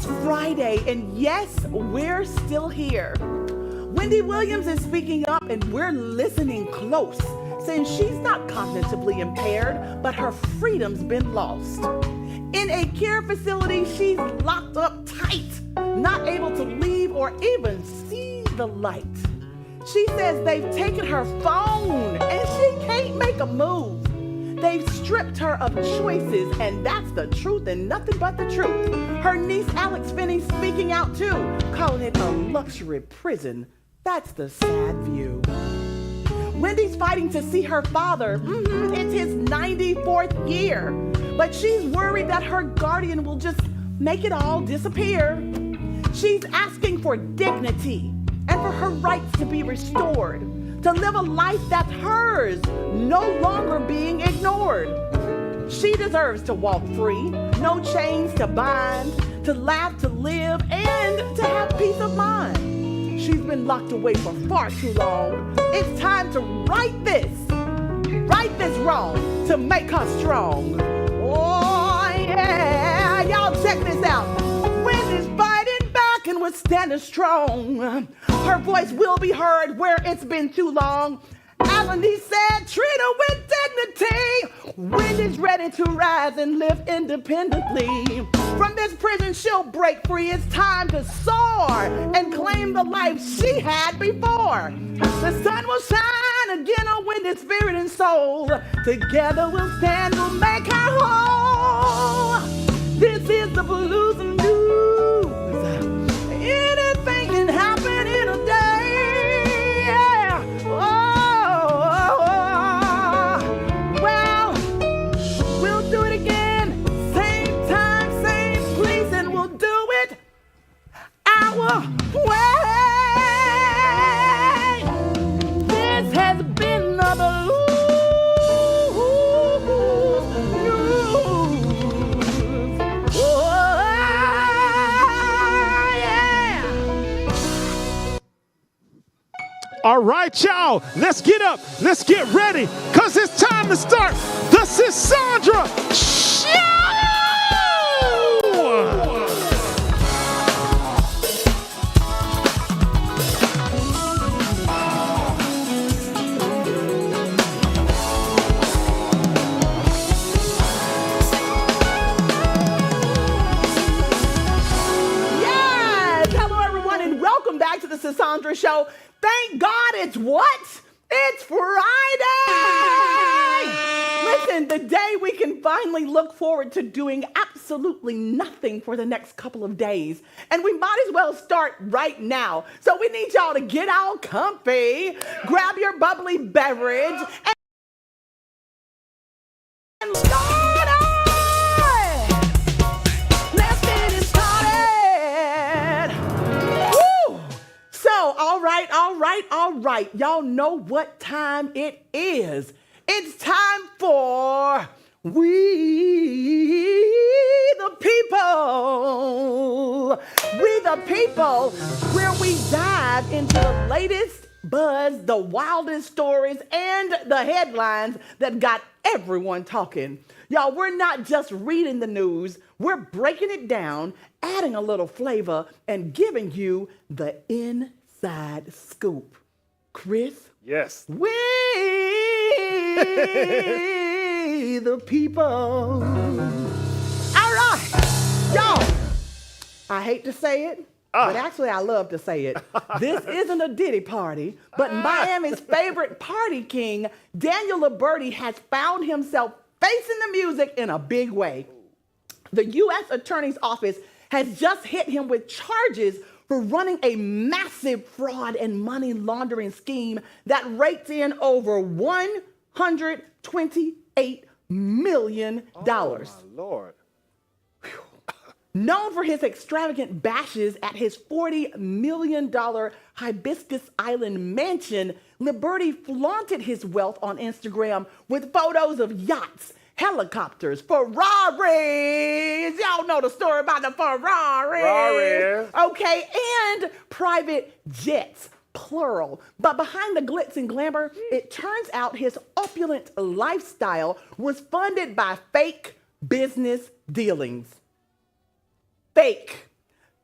It's Friday, and yes, we're still here. Wendy Williams is speaking up, and we're listening close, saying she's not cognitively impaired, but her freedom's been lost. In a care facility, she's locked up tight, not able to leave or even see the light. She says they've taken her phone, and she can't make a move. They've stripped her of choices, and that's the truth and nothing but the truth. Her niece Alex Finney's speaking out too, calling it a luxury prison. That's the sad view. Wendy's fighting to see her father. It's his 94th year. But she's worried that her guardian will just make it all disappear. She's asking for dignity and for her rights to be restored, to live a life that's hers, no longer being ignored. She deserves to walk free, no chains to bind, to laugh, to live, and to have peace of mind. She's been locked away for far too long. It's time to right this wrong, to make her strong. Oh yeah, y'all check this out. Wendy's fighting back and we're standing strong. Her voice will be heard where it's been too long. Alan said, treat her with dignity. Wendy's ready to rise and live independently. From this prison, she'll break free. It's time to soar and claim the life she had before. The sun will shine again on Wendy's spirit and soul. Together we'll stand, we'll make her whole. This is the blues and news. Anything can happen in a day. Yeah. Well, we'll do it again. Same time, same place, and we'll do it our way. This has been the blues news. Oh, yeah. All right, y'all, let's get up. Let's get ready, because it's time to start the Sandra Show! Yes! Hello, everyone, and welcome back to the Sandra Show. Thank God it's what? It's Friday! Listen, the day we can finally look forward to doing absolutely nothing for the next couple of days. And we might as well start right now. So we need y'all to get all comfy, grab your bubbly beverage, and start it! Let's get it started! Woo! So, all right. Y'all know what time it is. It's time for We the People. We the People, where we dive into the latest buzz, the wildest stories, and the headlines that got everyone talking. Y'all, we're not just reading the news, we're breaking it down, adding a little flavor, and giving you the inside scoop. Chris? Yes. We the people. All right, y'all. I hate to say it, but actually I love to say it. This isn't a Diddy party, but Miami's favorite party king, Daniel Liberty, has found himself facing the music in a big way. The U.S. Attorney's Office has just hit him with charges for running a massive fraud and money laundering scheme that raked in over $128 million. Oh, my Lord. Known for his extravagant bashes at his $40 million Hibiscus Island mansion, Liberty flaunted his wealth on Instagram with photos of yachts, helicopters, Ferraris. Y'all know the story about the Ferraris. Okay, and private jets, plural. But behind the glitz and glamour, it turns out his opulent lifestyle was funded by fake business dealings. Fake.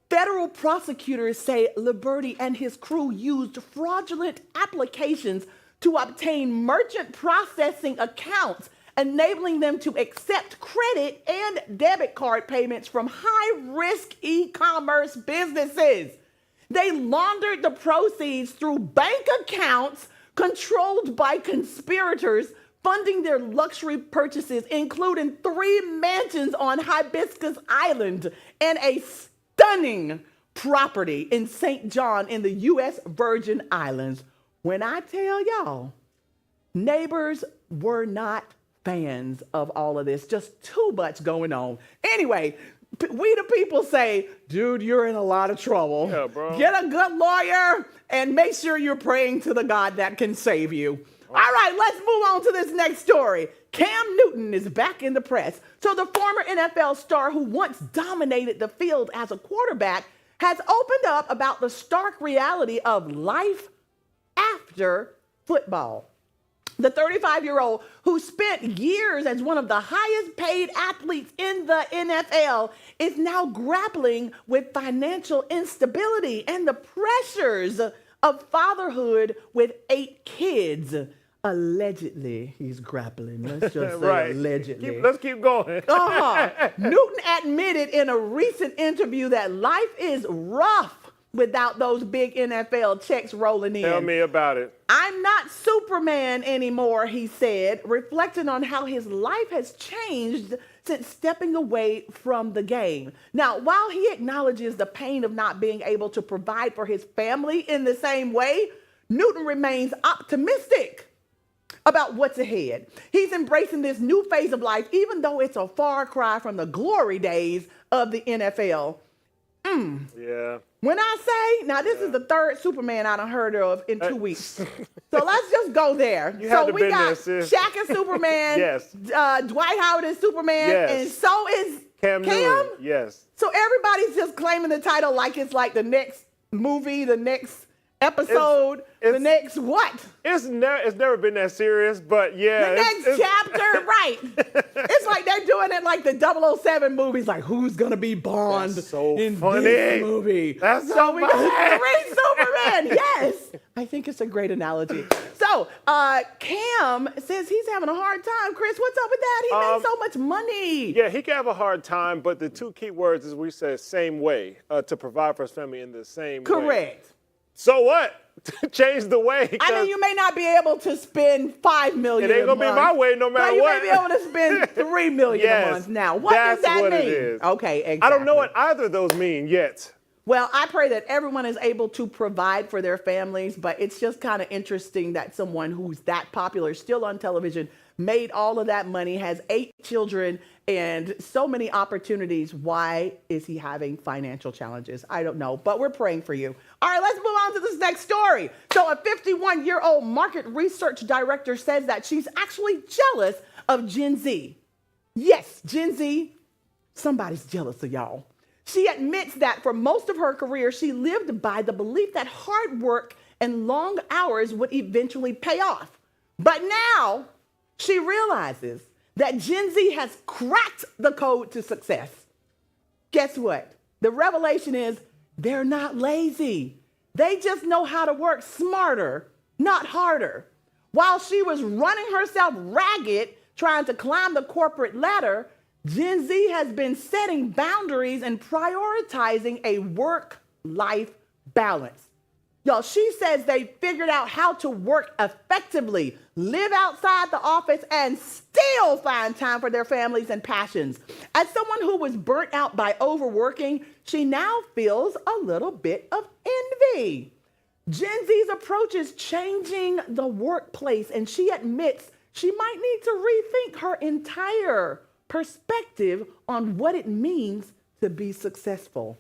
Federal prosecutors say Liberty and his crew used fraudulent applications to obtain merchant processing accounts, enabling them to accept credit and debit card payments from high-risk e-commerce businesses. They laundered the proceeds through bank accounts controlled by conspirators, funding their luxury purchases, including 3 mansions on Hibiscus Island and a stunning property in St. John in the U.S. Virgin Islands. When I tell y'all, neighbors were not fans of all of this. Just too much going on. Anyway, we the people say, dude, you're in a lot of trouble. Yeah, bro. Get a good lawyer and make sure you're praying to the God that can save you. All right, let's move on to this next story. Cam Newton is back in the press. So the former NFL star who once dominated the field as a quarterback has opened up about the stark reality of life after football. The 35-year-old who spent years as one of the highest paid athletes in the NFL is now grappling with financial instability and the pressures of fatherhood with 8 kids. Allegedly, he's grappling. Let's just say right. allegedly. Let's keep going. Newton admitted in a recent interview that life is rough without those big NFL checks rolling in. Tell me about it. I'm not Superman anymore, he said, reflecting on how his life has changed since stepping away from the game. Now, while he acknowledges the pain of not being able to provide for his family in the same way, Newton remains optimistic about what's ahead. He's embracing this new phase of life, even though it's a far cry from the glory days of the NFL. Yeah. When I say, now this is the 3rd Superman I done heard of in 2 weeks. So let's just go there. You so have to we been got there, sis. Shaq is Superman. Yes. Dwight Howard is Superman. Yes. And so is Cam Newton. Yes. So everybody's just claiming the title like it's like the next movie, the next episode, the next what? It's never been that serious, but yeah. The next chapter, right. It's like they're doing it like the 007 movies, like who's going to be Bond That's so in funny. this movie. That's so we got funny. 3 Superman, yes. I think it's a great analogy. So Cam says he's having a hard time. Chris, what's up with that? He made so much money. Yeah, he can have a hard time, but the 2 key words is we said same way, to provide for his family in the same way. Correct. So what? Change the way. I mean, you may not be able to spend $5 million. It ain't gonna be my way no matter but you what. may be able to spend $3 million Yes, a month. Now, what that's does that what mean? it is. Okay, exactly. I don't know what either of those mean yet. Well, I pray that everyone is able to provide for their families, but it's just kind of interesting that someone who's that popular, still on television, made all of that money, has 8 children, and so many opportunities. Why is he having financial challenges? I don't know, but we're praying for you. All right, let's move on to this next story. So a 51-year-old market research director says that she's actually jealous of Gen Z. Yes, Gen Z, somebody's jealous of y'all. She admits that for most of her career, she lived by the belief that hard work and long hours would eventually pay off. But now she realizes that Gen Z has cracked the code to success. Guess what? The revelation is they're not lazy. They just know how to work smarter, not harder. While she was running herself ragged trying to climb the corporate ladder, Gen Z has been setting boundaries and prioritizing a work-life balance. Y'all, she says they figured out how to work effectively, live outside the office, and still find time for their families and passions. As someone who was burnt out by overworking, she now feels a little bit of envy. Gen Z's approach is changing the workplace, and she admits she might need to rethink her entire perspective on what it means to be successful.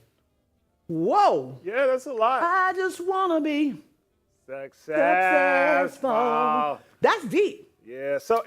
Whoa. Yeah, that's a lot. I just want to be Successful. That's deep. Yeah. So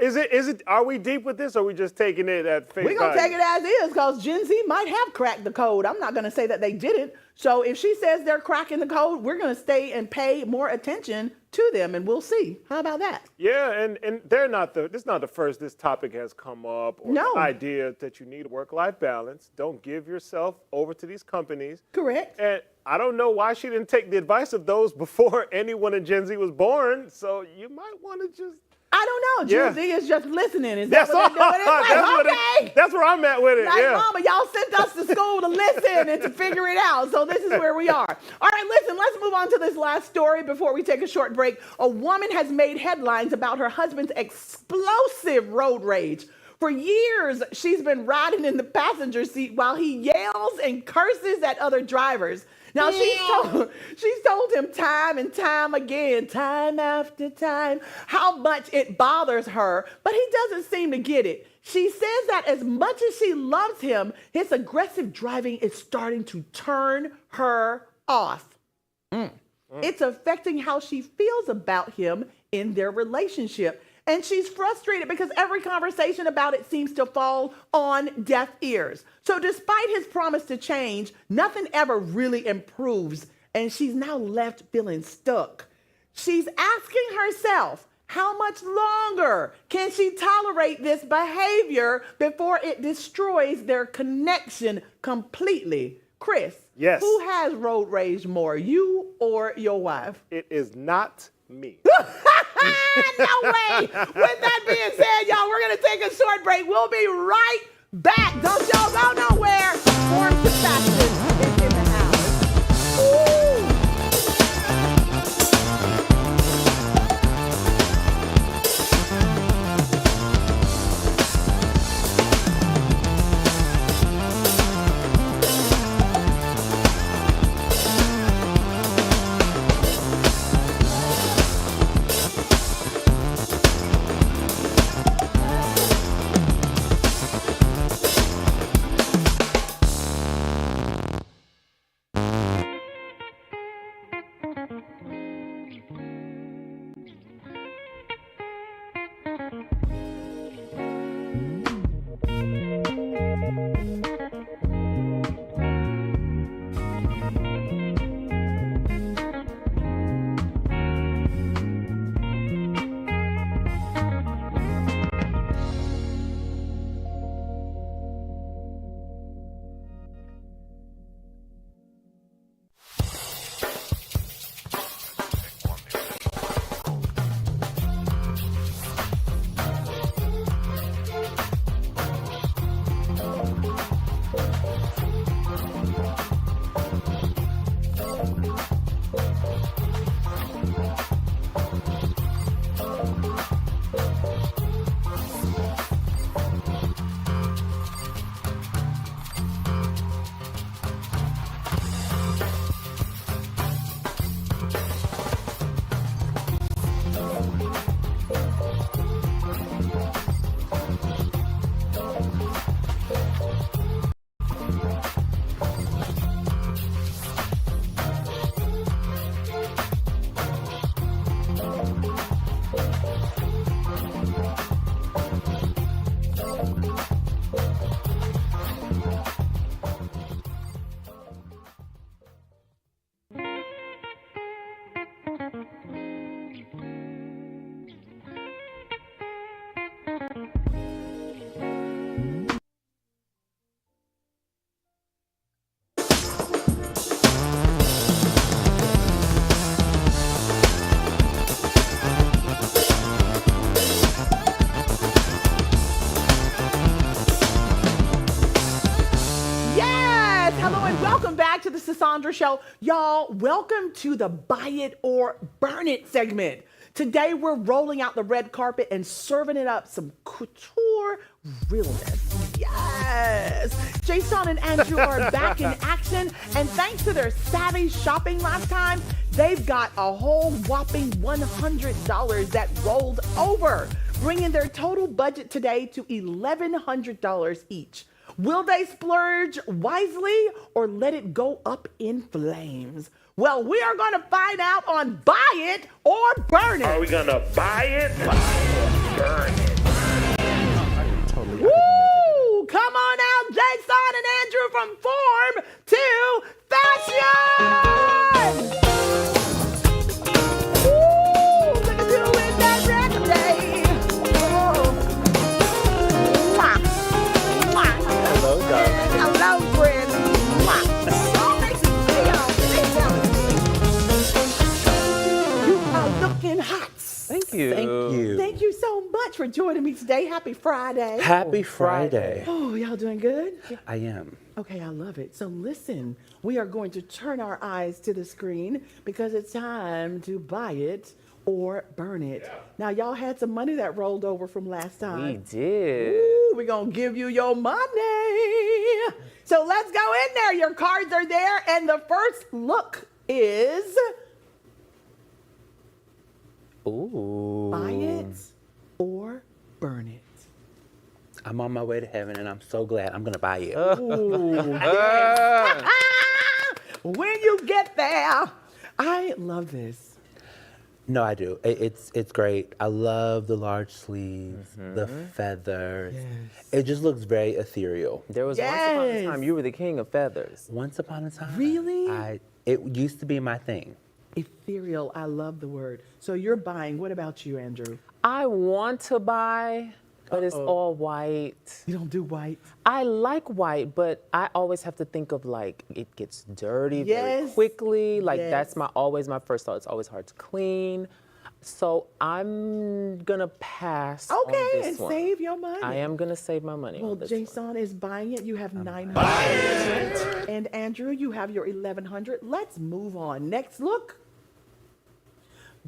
are we deep with this, or are we just taking it at face value? We're going to take it as is because Gen Z might have cracked the code. I'm not going to say that they didn't. So if she says they're cracking the code, we're going to stay and pay more attention to them, and we'll see. How about that? Yeah, and this is not the first this topic has come up, or No. the idea that you need a work-life balance. Don't give yourself over to these companies. Correct. And I don't know why she didn't take the advice of those before anyone in Gen Z was born. So you might want to just... I don't know. Gen Z is just listening. Is that That's what they're doing? It's like, okay. That's where I'm at with it. Like, yeah. Mama, y'all sent us to school to listen and to figure it out. So this is where we are. All right, listen, let's move on to this last story before we take a short break. A woman has made headlines about her husband's explosive road rage. For years, she's been riding in the passenger seat while he yells and curses at other drivers. Now, she's told him time and time again, time after time, how much it bothers her, but he doesn't seem to get it. She says that as much as she loves him, his aggressive driving is starting to turn her off. It's affecting how she feels about him in their relationship. And she's frustrated because every conversation about it seems to fall on deaf ears. So despite his promise to change, nothing ever really improves. And she's now left feeling stuck. She's asking herself, how much longer can she tolerate this behavior before it destroys their connection completely? Chris, yes. Who has road rage more, you or your wife? It is not me. No way. With that being said, y'all, we're going to take a short break. We'll be right back. Don't y'all go nowhere. Form to fashion is in the house. Ooh. To the Sandra Show. Y'all, welcome to the Buy It or Burn It segment. Today, we're rolling out the red carpet and serving it up some couture realness. Yes! Jason and Andrew are back in action, and thanks to their savvy shopping last time, they've got a whole whopping $100 that rolled over, bringing their total budget today to $1,100 each. Will they splurge wisely or let it go up in flames? Well, we are going to find out on Buy It or Burn It. Are we going to buy it? Totally. Woo! Come on out, Jason and Andrew from form to fashion! Woo! Look at you in that red today. Oh. Mwah. Mwah. Hello, darling. Hello, friend. Mwah. Oh, makes it feel. You are looking hot. Thank you. Thank you. Thank you so much for joining me today. Happy Friday. Happy Friday. Oh, y'all doing good? I am. Okay, I love it. So listen, we are going to turn our eyes to the screen because it's time to buy it or burn it. Yeah. Now, y'all had some money that rolled over from last time. We did. Ooh, we're going to give you your money. So let's go in there. Your cards are there. And the first look is Ooh. buy it or burn it. I'm on my way to heaven, and I'm so glad I'm going to buy it. Ooh, yes. When you get there, I love this. No, I do. It's great. I love the large sleeves, the feathers. Yes. It just looks very ethereal. There was once upon a time you were the king of feathers. Once upon a time. Really? It used to be my thing. Ethereal, I love the word. So you're buying. What about you, Andrew? I want to buy, but it's all white. You don't do white? I like white, but I always have to think of like it gets dirty very Yes. quickly. Like Yes. that's always my first thought. It's always hard to clean. So I'm gonna pass on Okay, this and one. save your money. I am gonna save my money. Well, on this Jason is buying it. You have 900. And Andrew, you have your 1100. Let's move on. Next look.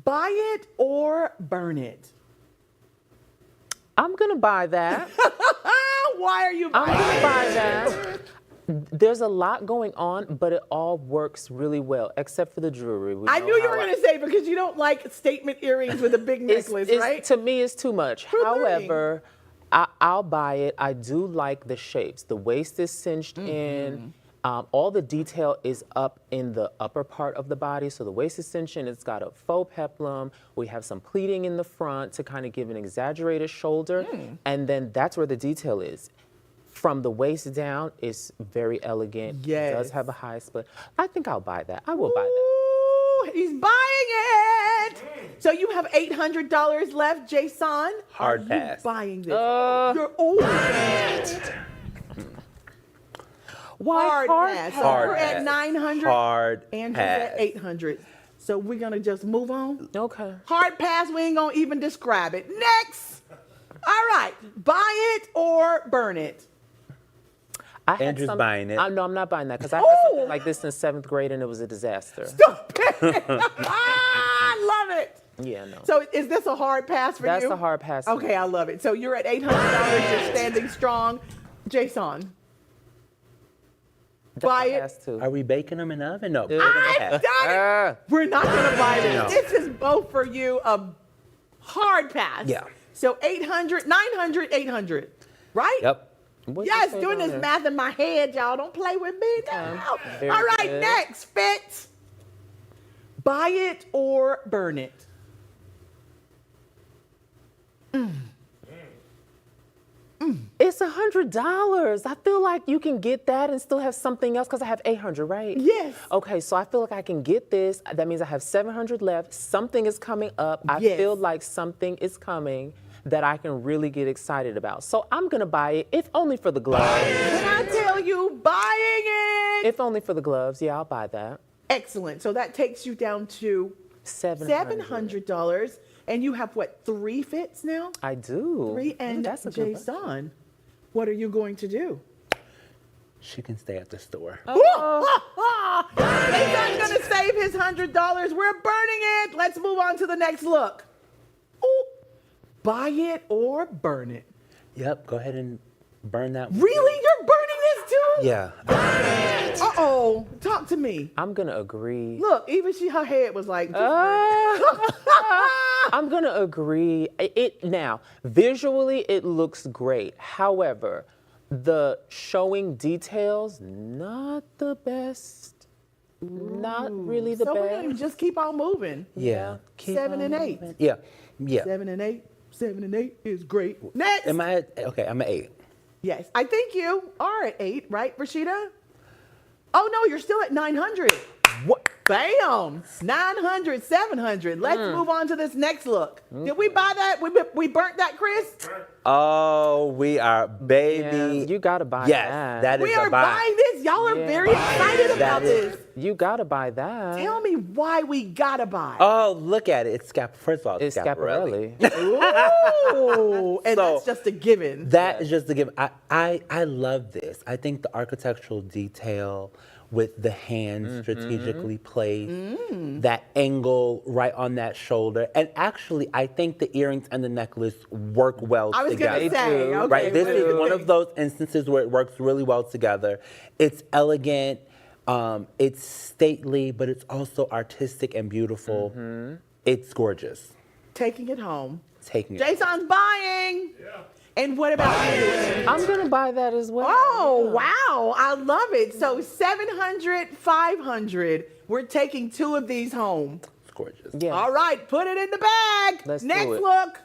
Buy it or burn it. I'm gonna buy that. Why are you I'm buying gonna it? buy that. There's a lot going on, but it all works really well, except for the jewelry. I knew you were going to say because you don't like statement earrings with a big necklace, right? To me, it's too much. True However, I'll buy it. I do like the shapes. The waist is cinched in. All the detail is up in the upper part of the body. So the waist is cinched in. It's got a faux peplum. We have some pleating in the front to kind of give an exaggerated shoulder. And then that's where the detail is. From the waist down, it's very elegant. Yes. It does have a high split. I think I'll buy that. I will buy that. Ooh, he's buying it. So you have $800 left, Jason. Hard Are pass. you buying this? You're Why hard pass. So Hard we're at pass. 900. Hard Andrew's pass. at 800. So we're gonna just move on. Okay. Hard pass. We ain't gonna even describe it. Next. All right. Buy it or burn it. I had Andrew's buying it. No, I'm not buying that because I had something like this in 7th grade and it was a disaster. Stop it. I love it. Yeah, no. So is this a hard pass for you? That's a hard pass. for me. Okay, I love it. So you're at $800. You're standing strong. Jason. That's buy a it. pass too. Are we baking them in the oven? No. I've done it. We're not going to buy this. No. This is both for you a hard pass. Yeah. So 800, 900, 800. Right? Yep. What'd you Yes, say doing down this there? math in my head, y'all. Don't play with me now. Very All right, good. next, Fitz. Buy it or burn it. It's $100. I feel like you can get that and still have something else because I have 800, right? Yes. Okay, so I feel like I can get this. That means I have 700 left. Something is coming up. I Yes. feel like something is coming that I can really get excited about. So I'm gonna buy it, if only for the gloves. When I tell you buying it. If only for the gloves, yeah, I'll buy that. Excellent. So that takes you down to $700. And you have what, 3 fits now? I do. 3 and that's a good one. Jason. What are you going to do? She can stay at the store. Jason's going to save his $100. We're burning it. Let's move on to the next look. Ooh. Buy it or burn it. Yep. Go ahead and burn that one. Really? You're burning this too? Yeah. Uh-oh. Talk to me. I'm gonna agree. Look, even her head was like, I'm gonna agree. Now, visually, it looks great. However, the showing details, not the best. Not really the so we're best. going to just keep on moving. Yeah. 7 and 8. Yeah. Yeah. 7 and 8. 7 and 8 is great. Next. Am I okay? I'm an 8. Yes, I think you are at 8, right, Rashida? Oh no, you're still at 900. What? Bam! 900, 700. Let's move on to this next look. Did we buy that? We burnt that, Chris? Oh, we are, baby. Yeah, you gotta buy yes, that. that is We a are buy. buying this. Y'all are very excited about is- this. You gotta buy that. Tell me why we gotta buy. Oh, look at it. It's First of all, It's Schiaparelli. Schiaparelli. Ooh, and So, that's just a given. That is just to give. I love this. I think the architectural detail with the hands strategically placed, that angle right on that shoulder, and actually, I think the earrings and the necklace work well I was together. gonna say, do. okay, Right, this what do is you one think? of those instances where it works really well together. It's elegant, it's stately, but it's also artistic and beautiful. It's gorgeous. Taking it home. Taking it. Jason's buying. Yeah. And what about you? I'm gonna buy that as well. Oh, wow. I love it. So 700, 500. We're taking 2 of these home. It's gorgeous. Yeah. All right, put it in the bag. Let's do Next it. look.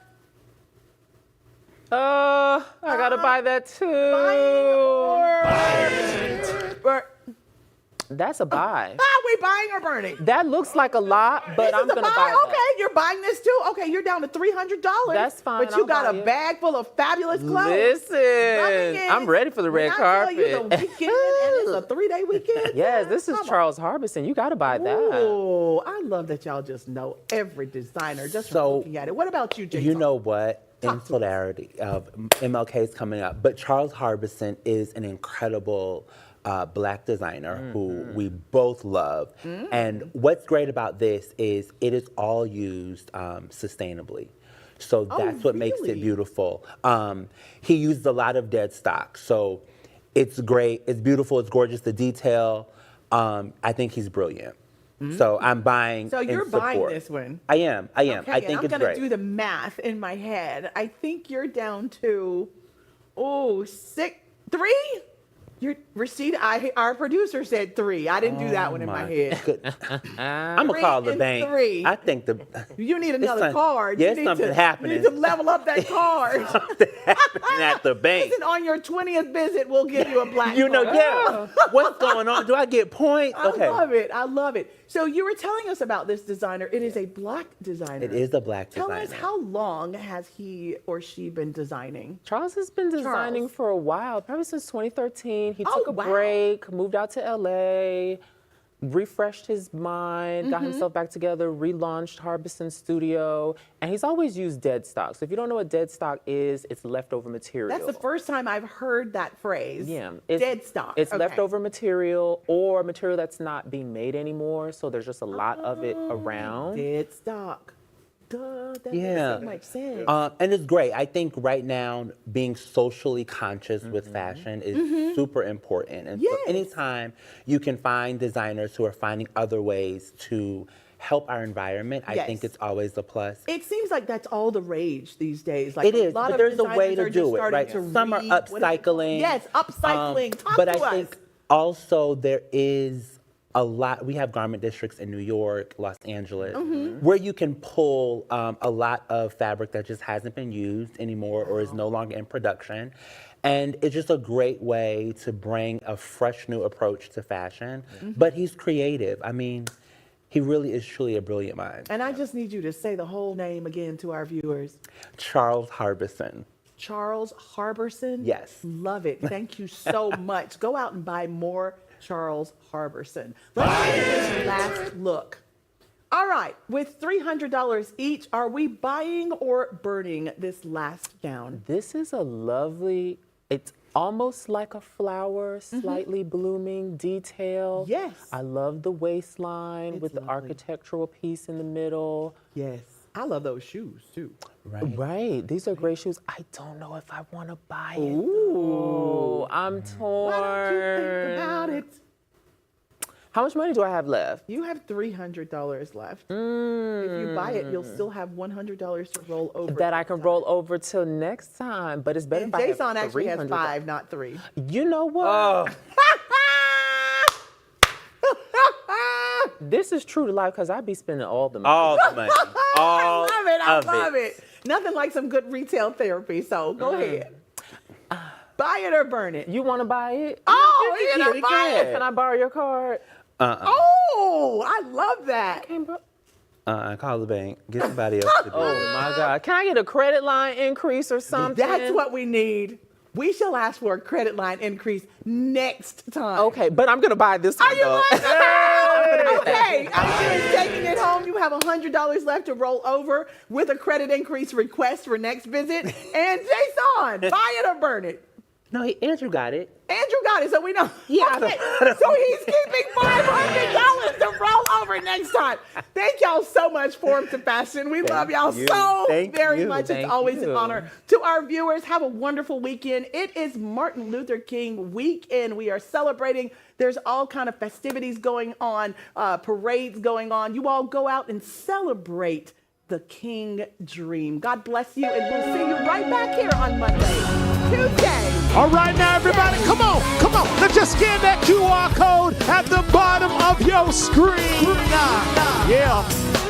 I gotta buy that too. Or That's a buy. we buying or burning? That looks like a lot, but This I'm is a gonna buy? buy that. Okay, you're buying this too? Okay, you're down to $300. That's fine, But you I'll got buy a it. bag full of fabulous clothes. Loving Listen, it. I'm ready for the red When I tell you carpet. the weekend, and it's a 3-day weekend. Yes, this is Come on. Charles Harbison. You gotta buy that. Oh, I love that y'all just know every designer just from So, looking at it. What about you, Jason? You know what? In Talk to us. solidarity of MLK is coming up, but Charles Harbison is an incredible black designer who we both love. And what's great about this is it is all used sustainably. So that's what makes it really? beautiful. He used a lot of dead stock. So it's great, it's beautiful, it's gorgeous, the detail. I think he's brilliant. So I'm buying. So you're in buying support. this one. I am. Okay, I think and I'm it's gonna great. do the math in my head. I think you're down to, 3? You're Rashida. Our producer said 3. I didn't do that one in my head. I'm gonna call the 3 and bank. 3. I think the You need another some- card. yeah, You need something to, happening. You need to level up that card. happening at the bank. Listen, on your 20th visit, we'll give you a black You know, card. yeah. What's going on? Do I get points? I Okay. love it. I love it. So you were telling us about this designer. It is a black designer. It is a black Tell designer. us, how long has he or she been designing? Charles has been designing Charles. for a while, probably since 2013. He Oh, took a wow. break, moved out to LA, refreshed his mind, got himself back together, relaunched Harbison Studio, and he's always used dead stock. So if you don't know what dead stock is, it's leftover material. That's the first time I've heard that phrase. Yeah, Dead stock. It's Okay. leftover material or material that's not being made anymore. So there's just a lot of it around. Dead stock. Duh, that Yeah. makes so much sense. And it's great. I think right now being socially conscious with fashion is super important. And so Yes. anytime you can find designers who are finding other ways to help our environment, I think Yes. it's always a plus. It seems like that's all the rage these days. Like It is, a lot but of there's a way designers are to just do it, starting right? to Some are read- what is it called? upcycling. Yes, upcycling. Talk but to I us. think also there is a lot. We have garment districts in New York, Los Angeles, where you can pull a lot of fabric that just hasn't been used anymore or is no longer in production. And it's just a great way to bring a fresh new approach to fashion. But he's creative. I mean, he really is truly a brilliant mind. And I just need you to say the whole name again to our viewers. Charles Harbison. Charles Harbison? Yes. Love it. Thank you so much. Go out and buy more Charles Harbison. Let's look at this last look. All right, with $300 each, are we buying or burning this last gown? This is a lovely, it's almost like a flower, slightly blooming detail. Yes. I love the waistline It's with the lovely. architectural piece in the middle. Yes. I love those shoes too. Right. These are great shoes. I don't know if I want to buy it. Ooh. I'm torn. Why don't you think about it? How much money do I have left? You have $300 left. If you buy it, you'll still have $100 to roll over. That I can roll over till next time, but it's better And if I have Jason actually has $300. 5, not 3. You know what? Oh, This is true to life because I be spending all the money. All the money. All I love it. Nothing like some good retail therapy. So go ahead. Buy it or burn it. You want to buy it? Oh, you you can buy buy it. Can I borrow your card? Oh, I love that. Call the bank. Get somebody else to do Oh it. my God. Can I get a credit line increase or something? That's what we need. We shall ask for a credit line increase next time. Okay, but I'm going to buy this one. Are you though. like okay, I'm just taking it home. You have $100 left to roll over with a credit increase request for next visit. And Jason, buy it or burn it. No, Andrew got it. Andrew got it, so we know. Yeah. Okay, so he's keeping $500 to roll over next time. Thank y'all so much, Form to Fashion. We love y'all you. so Thank very you. much. It's Thank always an you. honor. To our viewers, have a wonderful weekend. It is Martin Luther King weekend. We are celebrating. There's all kind of festivities going on, parades going on. You all go out and celebrate the King dream. God bless you, and we'll see you right back here on Monday, Tuesday. All right, now, everybody, come on. Let's just scan that QR code at the bottom of your screen. Yeah,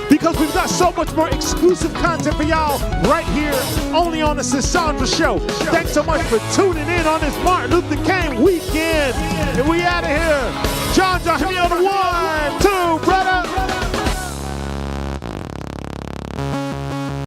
because we've got so much more exclusive content for y'all right here, only on the Sandra Show. Thanks so much for tuning in on this Martin Luther King weekend. And we out of here. John, hit me on the 1, 2, brother.